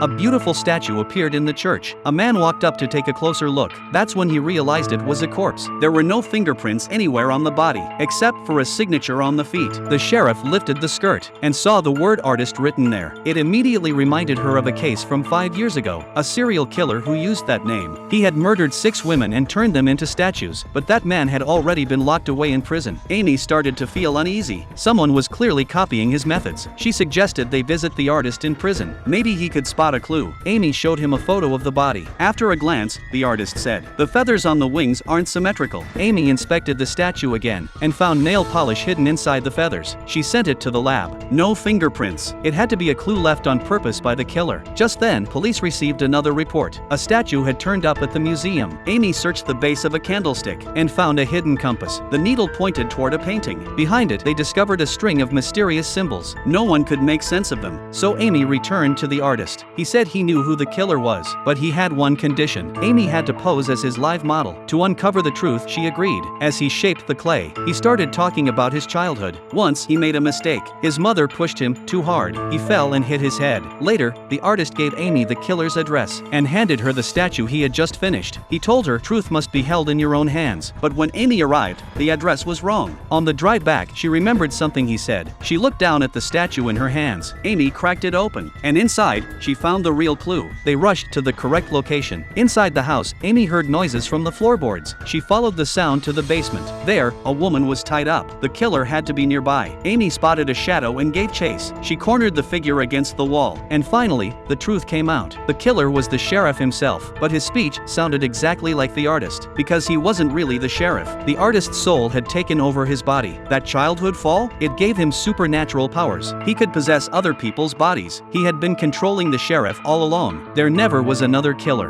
a beautiful statue appeared in the church. A man walked up to take a closer look. That's when he realized it was a corpse. There were no fingerprints anywhere on the body, except for a signature on the feet. The sheriff lifted the skirt and saw the word artist written there. It immediately reminded her of a case from 5 years ago, a serial killer who used that name. He had murdered 6 women and turned them into statues, but that man had already been locked away in prison. Amy started to feel uneasy. Someone was clearly copying his methods. She suggested they visit the artist in prison. Maybe he could spot a clue. Amy showed him a photo of the body. After a glance, the artist said, "The feathers on the wings aren't symmetrical." Amy inspected the statue again and found nail polish hidden inside the feathers. She sent it to the lab. No fingerprints. It had to be a clue left on purpose by the killer. Just then, police received another report. A statue had turned up at the museum. Amy searched the base of a candlestick and found a hidden compass. The needle pointed toward a painting. Behind it, they discovered a string of mysterious symbols. No one could make sense of them. So Amy returned to the artist. He said he knew who the killer was, but he had one condition. Amy had to pose as his live model. To uncover the truth, she agreed. As he shaped the clay, he started talking about his childhood. Once, he made a mistake. His mother pushed him too hard. He fell and hit his head. Later, the artist gave Amy the killer's address and handed her the statue he had just finished. He told her truth must be held in your own hands. But when Amy arrived, the address was wrong. On the drive back, she remembered something he said. She looked down at the statue in her hands. Amy cracked it open, and inside, she found the real clue. They rushed to the correct location. Inside the house, Amy heard noises from the floorboards. She followed the sound to the basement. There, a woman was tied up. The killer had to be nearby. Amy spotted a shadow and gave chase. She cornered the figure against the wall. And finally, the truth came out. The killer was the sheriff himself, but his speech sounded exactly like the artist, because he wasn't really the sheriff. The artist's soul had taken over his body. That childhood fall? It gave him supernatural powers. He could possess other people's bodies. He had been controlling the sheriff all along. There never was another killer.